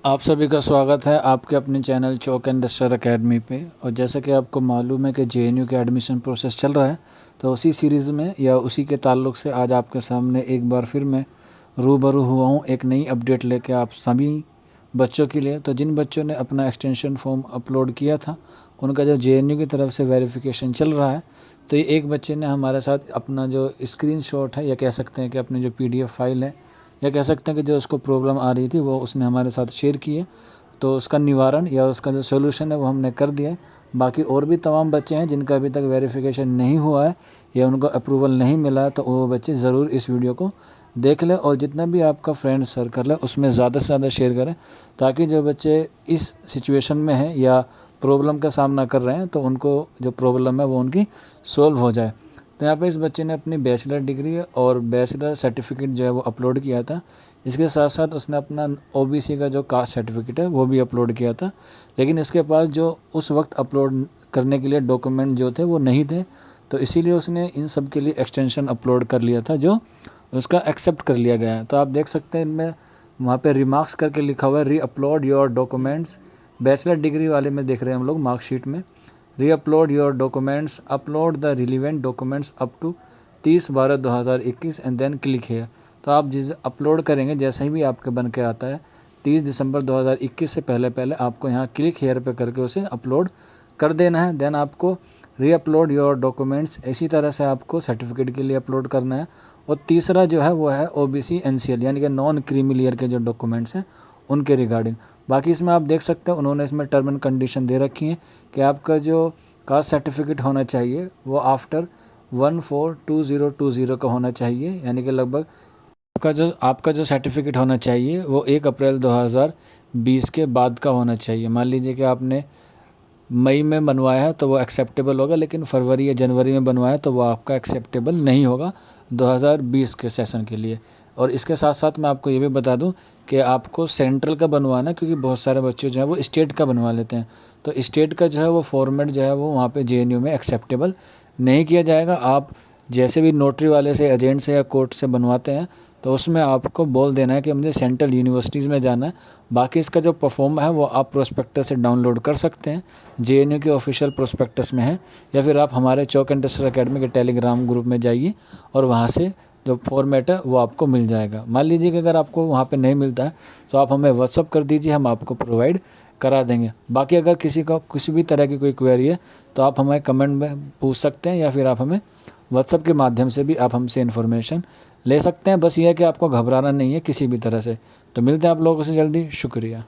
आप सभी का स्वागत है आपके अपने चैनल चौक एंड दस्तर अकेडमी पे। और जैसा कि आपको मालूम है कि जेएनयू के एडमिशन प्रोसेस चल रहा है, तो उसी सीरीज़ में या उसी के ताल्लुक़ से आज आपके सामने एक बार फिर मैं रूबरू हुआ हूँ एक नई अपडेट लेके आप सभी बच्चों के लिए। तो जिन बच्चों ने अपना एक्सटेंशन फॉर्म अपलोड किया था, उनका जो जेएनयू की तरफ से वेरिफिकेशन चल रहा है, तो ये एक बच्चे ने हमारे साथ अपना जो स्क्रीनशॉट है, या कह सकते हैं कि अपनी जो पीडीएफ फाइल है, या कह सकते हैं कि जो उसको प्रॉब्लम आ रही थी वो उसने हमारे साथ शेयर की है। तो उसका निवारण या उसका जो सॉल्यूशन है वो हमने कर दिया है। बाकी और भी तमाम बच्चे हैं जिनका अभी तक वेरिफिकेशन नहीं हुआ है या उनको अप्रूवल नहीं मिला है, तो वो बच्चे ज़रूर इस वीडियो को देख लें और जितना भी आपका फ्रेंड सर्कल है उसमें ज़्यादा से ज़्यादा शेयर करें, ताकि जो बच्चे इस सिचुएशन में हैं या प्रॉब्लम का सामना कर रहे हैं तो उनको जो प्रॉब्लम है वो उनकी सॉल्व हो जाए। तो यहाँ पे इस बच्चे ने अपनी बैचलर डिग्री और बैचलर सर्टिफिकेट जो है वो अपलोड किया था। इसके साथ साथ उसने अपना ओबीसी का जो कास्ट सर्टिफिकेट है वो भी अपलोड किया था, लेकिन इसके पास जो उस वक्त अपलोड करने के लिए डॉक्यूमेंट जो थे वो नहीं थे, तो इसीलिए उसने इन सब के लिए एक्सटेंशन अपलोड कर लिया था जो उसका एक्सेप्ट कर लिया गया है। तो आप देख सकते हैं इनमें वहाँ पे रिमार्क्स करके लिखा हुआ है, re upload your documents. Bachelor degree वाले में देख रहे हैं हम लोग मार्कशीट में, reupload your documents, upload the relevant documents up to 30/12/2021 and then click here. तो आप जिस अपलोड करेंगे जैसे ही भी आपके बन के आता है 30 दिसंबर 2021 से पहले पहले आपको यहाँ क्लिक हेयर पे करके उसे अपलोड कर देना है। देन आपको री-अपलोड योर डॉक्यूमेंट्स, इसी तरह से आपको सर्टिफिकेट के लिए अपलोड करना है। और तीसरा जो है वो है ओबीसी एनसीएल यानी कि नॉन क्रीमी लेयर के जो डॉक्यूमेंट्स हैं उनके रिगार्डिंग। बाकी इसमें आप देख सकते हैं उन्होंने इसमें टर्म एंड कंडीशन दे रखी है कि आपका जो कास्ट सर्टिफिकेट होना चाहिए वो आफ्टर 14/20/20 का होना चाहिए, यानी कि लगभग आपका जो सर्टिफिकेट होना चाहिए वो 1 अप्रैल 2020 के बाद का होना चाहिए। मान लीजिए कि आपने मई में बनवाया है तो वो एक्सेप्टेबल होगा, लेकिन फरवरी या जनवरी में बनवाया तो वो आपका एक्सेप्टेबल नहीं होगा 2020 के सेशन के लिए। और इसके साथ साथ मैं आपको ये भी बता दूं कि आपको सेंट्रल का बनवाना, क्योंकि बहुत सारे बच्चे जो हैं वो स्टेट का बनवा लेते हैं, तो स्टेट का जो है वो फॉर्मेट जो है वो वहाँ पे जेएनयू में एक्सेप्टेबल नहीं किया जाएगा। आप जैसे भी नोटरी वाले से, एजेंट से या कोर्ट से बनवाते हैं तो उसमें आपको बोल देना है कि मुझे सेंट्रल यूनिवर्सिटीज़ में जाना है। बाकी इसका जो परफॉर्म है वो आप प्रोस्पेक्टस से डाउनलोड कर सकते हैं, जेएनयू के ऑफिशियल प्रोस्पेक्टस में है, या फिर आप हमारे चौक एंड दस्तर अकेडमी के टेलीग्राम ग्रुप में जाइए और वहाँ से जो फॉर्मेट है वो आपको मिल जाएगा। मान लीजिए कि अगर आपको वहाँ पे नहीं मिलता है तो आप हमें व्हाट्सअप कर दीजिए, हम आपको प्रोवाइड करा देंगे। बाकी अगर किसी का किसी भी तरह की कोई क्वेरी है तो आप हमें कमेंट में पूछ सकते हैं, या फिर आप हमें व्हाट्सअप के माध्यम से भी आप हमसे इन्फॉर्मेशन ले सकते हैं। बस ये है कि आपको घबराना नहीं है किसी भी तरह से। तो मिलते हैं आप लोगों से जल्दी। शुक्रिया।